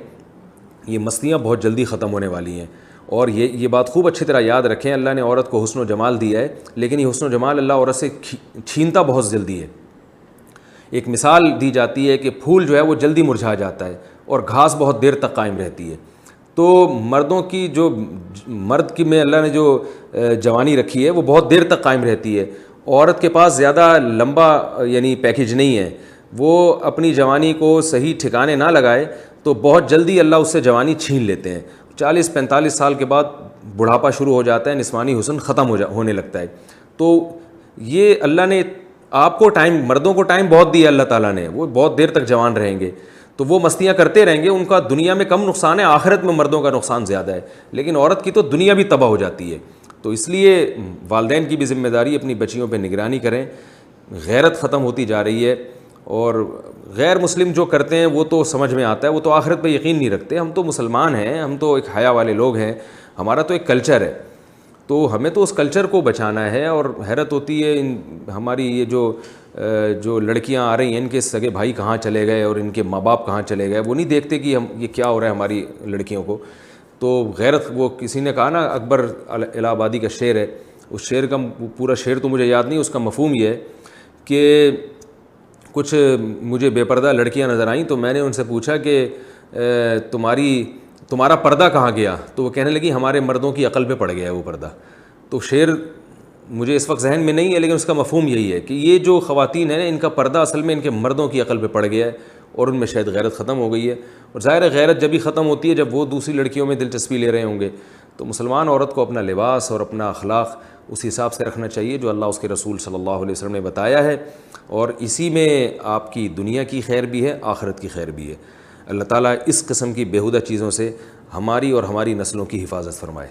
یہ مستیاں بہت جلدی ختم ہونے والی ہیں. اور یہ بات خوب اچھی طرح یاد رکھیں, اللہ نے عورت کو حسن و جمال دیا ہے, لیکن یہ حسن و جمال اللہ عورت سے چھینتا بہت جلدی ہے. ایک مثال دی جاتی ہے کہ پھول جو ہے وہ جلدی مرجھا جاتا ہے اور گھاس بہت دیر تک قائم رہتی ہے. تو مردوں کی جو مرد کی میں اللہ نے جو جوانی رکھی ہے وہ بہت دیر تک قائم رہتی ہے. عورت کے پاس زیادہ لمبا یعنی پیکیج نہیں ہے, وہ اپنی جوانی کو صحیح ٹھکانے نہ لگائے تو بہت جلدی اللہ اس سے جوانی چھین لیتے ہیں. 40-45 سال کے بعد بڑھاپا شروع ہو جاتا ہے, نسوانی حسن ختم ہونے لگتا ہے. تو یہ اللہ نے آپ کو ٹائم, مردوں کو ٹائم بہت دیا اللہ تعالیٰ نے, وہ بہت دیر تک جوان رہیں گے تو وہ مستیاں کرتے رہیں گے, ان کا دنیا میں کم نقصان ہے, آخرت میں مردوں کا نقصان زیادہ ہے. لیکن عورت کی تو دنیا بھی تباہ ہو جاتی ہے. تو اس لیے والدین کی بھی ذمہ داری اپنی بچیوں پہ نگرانی کریں. غیرت ختم ہوتی جا رہی ہے, اور غیر مسلم جو کرتے ہیں وہ تو سمجھ میں آتا ہے, وہ تو آخرت پہ یقین نہیں رکھتے. ہم تو مسلمان ہیں, ہم تو ایک حیا والے لوگ ہیں, ہمارا تو ایک کلچر ہے, تو ہمیں تو اس کلچر کو بچانا ہے. اور حیرت ہوتی ہے ہماری یہ جو لڑکیاں آ رہی ہیں, ان کے سگے بھائی کہاں چلے گئے اور ان کے ماں باپ کہاں چلے گئے, وہ نہیں دیکھتے کہ یہ کیا ہو رہا ہے ہماری لڑکیوں کو. تو غیرت, وہ کسی نے کہا نا, اکبر الہ آبادی کا شعر ہے, اس شعر کا پورا شعر تو مجھے یاد نہیں, اس کا مفہوم یہ ہے کہ کچھ مجھے بے پردہ لڑکیاں نظر آئیں تو میں نے ان سے پوچھا کہ تمہارا پردہ کہاں گیا, تو وہ کہنے لگی ہمارے مردوں کی عقل پہ پڑ گیا ہے وہ پردہ. تو شعر مجھے اس وقت ذہن میں نہیں ہے, لیکن اس کا مفہوم یہی ہے کہ یہ جو خواتین ہیں ان کا پردہ اصل میں ان کے مردوں کی عقل پہ پڑ گیا ہے, اور ان میں شاید غیرت ختم ہو گئی ہے. اور ظاہر ہے غیرت جب ہی ختم ہوتی ہے جب وہ دوسری لڑکیوں میں دلچسپی لے رہے ہوں گے. تو مسلمان عورت کو اپنا لباس اور اپنا اخلاق اس حساب سے رکھنا چاہیے جو اللہ اس کے رسول صلی اللہ علیہ وسلم نے بتایا ہے, اور اسی میں آپ کی دنیا کی خیر بھی ہے, آخرت کی خیر بھی ہے. اللہ تعالیٰ اس قسم کی بیہودہ چیزوں سے ہماری اور ہماری نسلوں کی حفاظت فرمائے.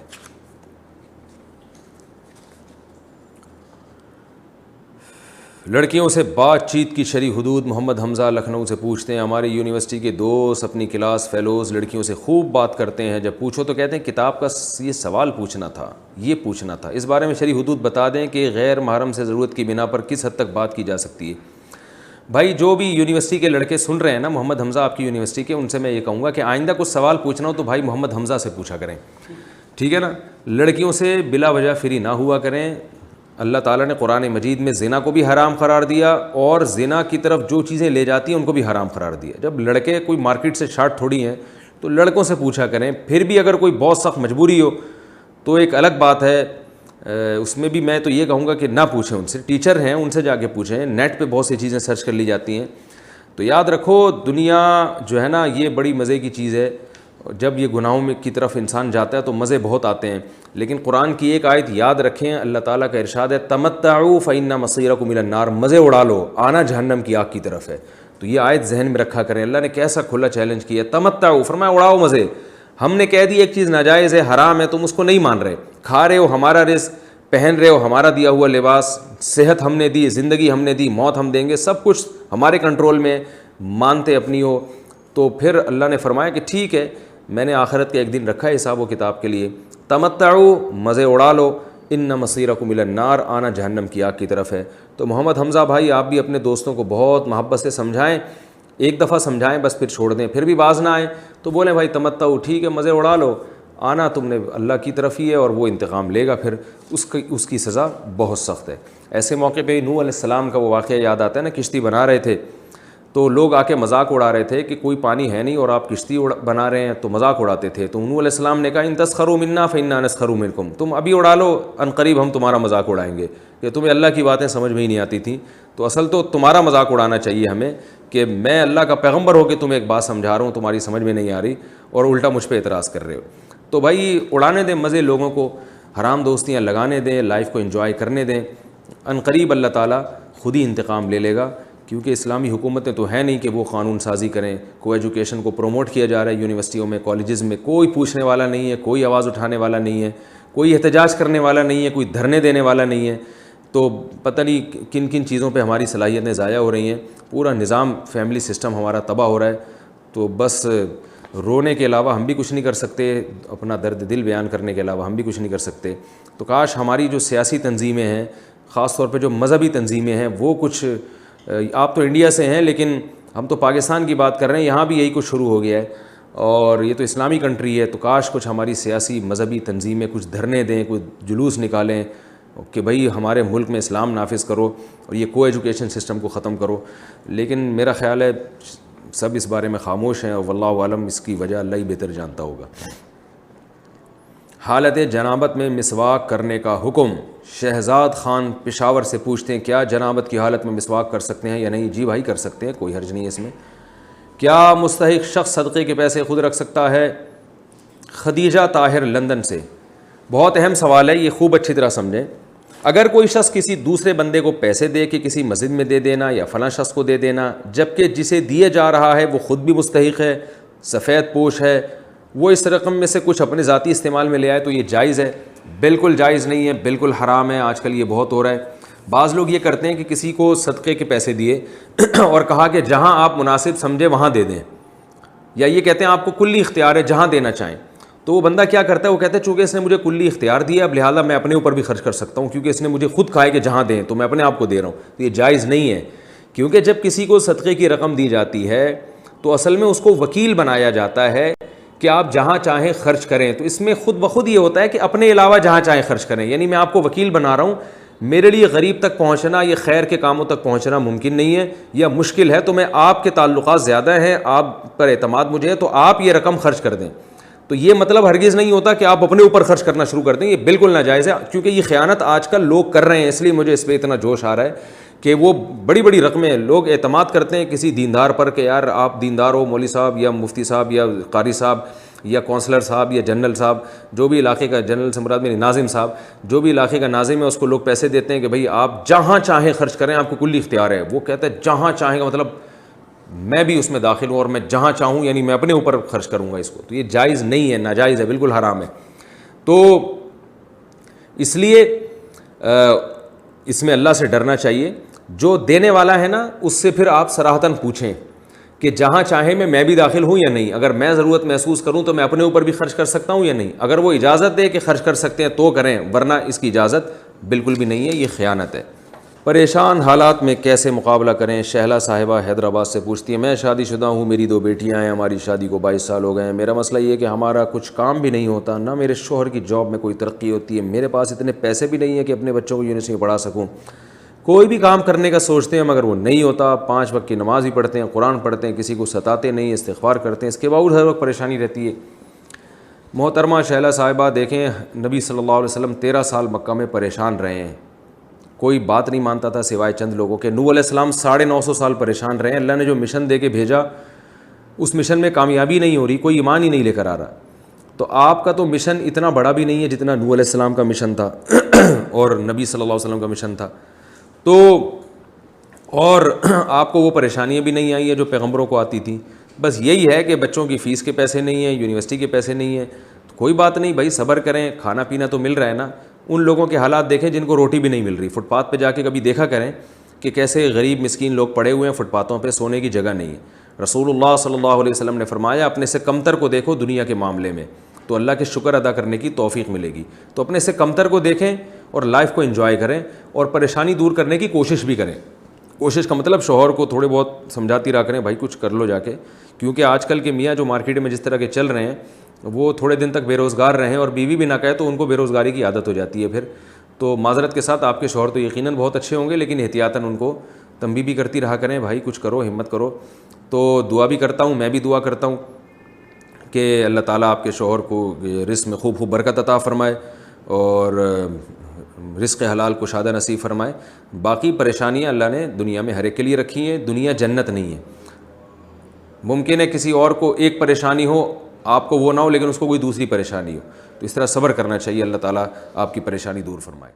لڑکیوں سے بات چیت کی شرعی حدود. محمد حمزہ لکھنؤ سے پوچھتے ہیں, ہماری یونیورسٹی کے دوست اپنی کلاس فیلوز لڑکیوں سے خوب بات کرتے ہیں, جب پوچھو تو کہتے ہیں کتاب کا یہ سوال پوچھنا تھا, یہ پوچھنا تھا. اس بارے میں شرعی حدود بتا دیں کہ غیر محرم سے ضرورت کی بنا پر کس حد تک بات کی جا سکتی ہے. بھائی جو بھی یونیورسٹی کے لڑکے سن رہے ہیں نا محمد حمزہ آپ کی یونیورسٹی کے, ان سے میں یہ کہوں گا کہ آئندہ کچھ سوال پوچھنا ہو تو بھائی محمد حمزہ سے پوچھا کریں, ٹھیک ہے نا. لڑکیوں سے بلا وجہ فری نہ ہوا کریں. اللہ تعالیٰ نے قرآن مجید میں زنا کو بھی حرام قرار دیا, اور زنا کی طرف جو چیزیں لے جاتی ہیں ان کو بھی حرام قرار دیا. جب لڑکے کوئی مارکیٹ سے شارٹ تھوڑی ہیں تو لڑکوں سے پوچھا کریں. پھر بھی اگر کوئی بہت سخت مجبوری ہو تو ایک الگ بات ہے, اس میں بھی میں تو یہ کہوں گا کہ نہ پوچھیں ان سے. ٹیچر ہیں ان سے جا کے پوچھیں, نیٹ پہ بہت سی چیزیں سرچ کر لی جاتی ہیں. تو یاد رکھو دنیا جو ہے نا یہ بڑی مزے کی چیز ہے. جب یہ گناہوں میں کی طرف انسان جاتا ہے تو مزے بہت آتے ہیں, لیکن قرآن کی ایک آیت یاد رکھیں. اللہ تعالیٰ کا ارشاد ہے تمتعوا فإن مصيركم إلى النار, مزے اڑا لو, آنا جہنم کی آگ کی طرف ہے. تو یہ آیت ذہن میں رکھا کریں. اللہ نے کیسا کھلا چیلنج کیا, تمتعوا فرمایا اڑاؤ مزے. ہم نے کہہ دی ایک چیز ناجائز ہے, حرام ہے, تم اس کو نہیں مان رہے. کھا رہے ہو ہمارا رزق, پہن رہے ہو ہمارا دیا ہوا لباس, صحت ہم نے دی, زندگی ہم نے دی, موت ہم دیں گے, سب کچھ ہمارے کنٹرول میں, مانتے اپنی ہو. تو پھر اللہ نے فرمایا کہ ٹھیک ہے میں نے آخرت کا ایک دن رکھا ہے حساب و کتاب کے لیے. تمتعوا مزے اڑا لو, ان مصیرکم الی النار, آنا جہنم کی آگ کی طرف ہے. تو محمد حمزہ بھائی آپ بھی اپنے دوستوں کو بہت محبت سے سمجھائیں, ایک دفعہ سمجھائیں بس پھر چھوڑ دیں. پھر بھی باز نہ آئیں تو بولیں بھائی تمتعوا ٹھیک ہے مزے اڑا لو, آنا تم نے اللہ کی طرف ہی ہے اور وہ انتقام لے گا, پھر اس کی سزا بہت سخت ہے. ایسے موقع پہ نوح علیہ السلام کا وہ واقعہ یاد آتا ہے نا, کشتی بنا رہے تھے تو لوگ آ کے مذاق اڑا رہے تھے کہ کوئی پانی ہے نہیں اور آپ کشتی بنا رہے ہیں, تو مذاق اڑاتے تھے. تو نوح علیہ السلام نے کہا ان تسخروا منا فانا نسخر منکم, تم ابھی اڑا لو ان قریب ہم تمہارا مذاق اڑائیں گے. کہ تمہیں اللہ کی باتیں سمجھ میں ہی نہیں آتی تھیں, تو اصل تو تمہارا مذاق اڑانا چاہیے ہمیں کہ میں اللہ کا پیغمبر ہو کے تمہیں ایک بات سمجھا رہا ہوں, تمہاری سمجھ میں نہیں آ رہی اور الٹا مجھ پہ اعتراض کر رہے ہو. تو بھائی اڑانے دیں مزے, لوگوں کو حرام دوستیاں لگانے دیں, لائف کو انجوائے کرنے دیں. ان قریب اللہ تعالیٰ خود ہی انتقام لے لے گا, کیونکہ اسلامی حکومتیں تو ہیں نہیں کہ وہ قانون سازی کریں. کو ایجوکیشن کو پروموٹ کیا جا رہا ہے یونیورسٹیوں میں, کالجز میں, کوئی پوچھنے والا نہیں ہے, کوئی آواز اٹھانے والا نہیں ہے, کوئی احتجاج کرنے والا نہیں ہے, کوئی دھرنے دینے والا نہیں ہے. تو پتہ نہیں کن کن چیزوں پہ ہماری صلاحیتیں ضائع ہو رہی ہیں. پورا نظام فیملی سسٹم ہمارا تباہ ہو رہا ہے. تو بس رونے کے علاوہ ہم بھی کچھ نہیں کر سکتے, اپنا درد دل بیان کرنے کے علاوہ ہم بھی کچھ نہیں کر سکتے. تو کاش ہماری جو سیاسی تنظیمیں ہیں, خاص طور پہ جو مذہبی تنظیمیں ہیں, وہ کچھ, آپ تو انڈیا سے ہیں لیکن ہم تو پاکستان کی بات کر رہے ہیں, یہاں بھی یہی کچھ شروع ہو گیا ہے اور یہ تو اسلامی کنٹری ہے. تو کاش کچھ ہماری سیاسی مذہبی تنظیمیں کچھ دھرنے دیں, کچھ جلوس نکالیں کہ بھئی ہمارے ملک میں اسلام نافذ کرو اور یہ کو ایجوکیشن سسٹم کو ختم کرو. لیکن میرا خیال ہے سب اس بارے میں خاموش ہیں, اور واللہ عالم اس کی وجہ اللہ ہی بہتر جانتا ہوگا. حالت جنابت میں مسواک کرنے کا حکم. شہزاد خان پشاور سے پوچھتے ہیں کیا جنابت کی حالت میں مسواک کر سکتے ہیں یا نہیں؟ جی بھائی کر سکتے ہیں, کوئی حرج نہیں ہے اس میں. کیا مستحق شخص صدقے کے پیسے خود رکھ سکتا ہے؟ خدیجہ طاہر لندن سے. بہت اہم سوال ہے یہ, خوب اچھی طرح سمجھیں. اگر کوئی شخص کسی دوسرے بندے کو پیسے دے کہ کسی مسجد میں دے دینا یا فلاں شخص کو دے دینا, جبکہ جسے دیے جا رہا ہے وہ خود بھی مستحق ہے, سفید پوش ہے, وہ اس رقم میں سے کچھ اپنے ذاتی استعمال میں لے آئے, تو یہ جائز ہے؟ بالکل جائز نہیں ہے, بالکل حرام ہے. آج کل یہ بہت ہو رہا ہے. بعض لوگ یہ کرتے ہیں کہ کسی کو صدقے کے پیسے دیے اور کہا کہ جہاں آپ مناسب سمجھے وہاں دے دیں, یا یہ کہتے ہیں آپ کو کلی اختیار ہے جہاں دینا چاہیں. تو وہ بندہ کیا کرتا ہے, وہ کہتا ہے چونکہ اس نے مجھے کلی اختیار دیا اب لہٰذا میں اپنے اوپر بھی خرچ کر سکتا ہوں, کیونکہ اس نے مجھے خود کہا ہے کہ جہاں دیں تو میں اپنے آپ کو دے رہا ہوں. تو یہ جائز نہیں ہے, کیونکہ جب کسی کو صدقے کی رقم دی جاتی ہے تو اصل میں اس کو وکیل بنایا جاتا ہے کہ آپ جہاں چاہیں خرچ کریں. تو اس میں خود بخود یہ ہوتا ہے کہ اپنے علاوہ جہاں چاہیں خرچ کریں, یعنی میں آپ کو وکیل بنا رہا ہوں, میرے لیے غریب تک پہنچنا, یہ خیر کے کاموں تک پہنچنا ممکن نہیں ہے یا مشکل ہے, تو میں آپ کے تعلقات زیادہ ہیں, آپ پر اعتماد مجھے ہے, تو آپ یہ رقم خرچ کر دیں. تو یہ مطلب ہرگز نہیں ہوتا کہ آپ اپنے اوپر خرچ کرنا شروع کر دیں, یہ بالکل ناجائز ہے. کیونکہ یہ خیانت آج کل لوگ کر رہے ہیں, اس لیے مجھے اس پہ اتنا جوش آ رہا ہے کہ وہ بڑی بڑی رقمیں لوگ اعتماد کرتے ہیں کسی دیندار پر کہ یار آپ دیندار ہو، مولوی صاحب یا مفتی صاحب یا قاری صاحب یا کونسلر صاحب یا جنرل صاحب، جو بھی علاقے کا، جنرل سے مراد میری ناظم صاحب، جو بھی علاقے کا ناظم ہے اس کو لوگ پیسے دیتے ہیں کہ بھائی آپ جہاں چاہیں خرچ کریں، آپ کو کلی اختیار ہے. وہ کہتا ہے جہاں چاہیں کا مطلب میں بھی اس میں داخل ہوں اور میں جہاں چاہوں یعنی میں اپنے اوپر خرچ کروں گا اس کو. تو یہ جائز نہیں ہے، ناجائز ہے، بالکل حرام ہے. تو اس لیے اس میں اللہ سے ڈرنا چاہیے. جو دینے والا ہے نا اس سے پھر آپ صراحتاً پوچھیں کہ جہاں چاہیں میں بھی داخل ہوں یا نہیں. اگر میں ضرورت محسوس کروں تو میں اپنے اوپر بھی خرچ کر سکتا ہوں یا نہیں. اگر وہ اجازت دے کہ خرچ کر سکتے ہیں تو کریں، ورنہ اس کی اجازت بالکل بھی نہیں ہے، یہ خیانت ہے. پریشان حالات میں کیسے مقابلہ کریں؟ شہلا صاحبہ حیدرآباد سے پوچھتی ہے، میں شادی شدہ ہوں، میری 2 بیٹیاں ہیں، ہماری شادی کو 22 سال ہو گئے ہیں. میرا مسئلہ یہ ہے کہ ہمارا کچھ کام بھی نہیں ہوتا، نہ میرے شوہر کی جاب میں کوئی ترقی ہوتی ہے، میرے پاس اتنے پیسے بھی نہیں ہیں کہ اپنے بچوں کو یونیورسٹی میں پڑھا سکوں. کوئی بھی کام کرنے کا سوچتے ہیں مگر وہ نہیں ہوتا. 5 وقت کی نماز بھی پڑھتے ہیں، قرآن پڑھتے ہیں، کسی کو ستاتے نہیں، استغفار کرتے ہیں، اس کے باوجود ہر وقت پریشانی رہتی ہے. محترمہ شہلا صاحبہ دیکھیں، نبی صلی اللہ علیہ وسلم 13 سال مکہ میں پریشان رہے ہیں، کوئی بات نہیں مانتا تھا سوائے چند لوگوں کے. نوح علیہ السلام 950 سال پریشان رہے ہیں. اللہ نے جو مشن دے کے بھیجا اس مشن میں کامیابی نہیں ہو رہی، کوئی ایمان ہی نہیں لے کر آ رہا. تو آپ کا تو مشن اتنا بڑا بھی نہیں ہے جتنا نوح علیہ السلام کا مشن تھا اور نبی صلی اللہ علیہ وسلم کا مشن تھا. تو اور آپ کو وہ پریشانیاں بھی نہیں آئی ہیں جو پیغمبروں کو آتی تھیں. بس یہی ہے کہ بچوں کی فیس کے پیسے نہیں ہیں، یونیورسٹی کے پیسے نہیں ہیں. کوئی بات نہیں بھائی، صبر کریں، کھانا پینا تو مل رہا ہے نا. ان لوگوں کے حالات دیکھیں جن کو روٹی بھی نہیں مل رہی. فٹ پاتھ پہ جا کے کبھی دیکھا کریں کہ کیسے غریب مسکین لوگ پڑے ہوئے ہیں فٹ پاتھوں پہ، سونے کی جگہ نہیں ہے. رسول اللہ صلی اللہ علیہ وسلم نے فرمایا اپنے سے کمتر کو دیکھو دنیا کے معاملے میں تو اللہ کے شکر ادا کرنے کی توفیق ملے گی. تو اپنے سے کمتر کو دیکھیں اور لائف کو انجوائے کریں اور پریشانی دور کرنے کی کوشش بھی کریں. کوشش کا مطلب شوہر کو تھوڑے بہت سمجھاتی رہا کریں، بھائی کچھ کر لو جا کے، کیونکہ آج کل کے میاں جو مارکیٹ میں جس طرح کے چل رہے ہیں وہ تھوڑے دن تک بے روزگار رہیں اور بیوی بھی نہ کہے تو ان کو بے روزگاری کی عادت ہو جاتی ہے پھر. تو معذرت کے ساتھ آپ کے شوہر تو یقیناً بہت اچھے ہوں گے، لیکن احتیاطاً ان کو تنبیہ بھی کرتی رہا کریں، بھائی کچھ کرو، ہمت کرو. تو دعا بھی کرتا ہوں، میں بھی دعا کرتا ہوں کہ اللہ تعالیٰ آپ کے شوہر کو رزق میں خوب برکت عطا فرمائے اور رزق حلال کشادہ نصیب فرمائے. باقی پریشانیاں اللہ نے دنیا میں ہر ایک کے لیے رکھی ہیں. دنیا جنت نہیں ہے. ممکن ہے کسی اور کو ایک پریشانی ہو، آپ کو وہ نہ ہو، لیکن اس کو کوئی دوسری پریشانی ہو. تو اس طرح صبر کرنا چاہیے. اللہ تعالیٰ آپ کی پریشانی دور فرمائے.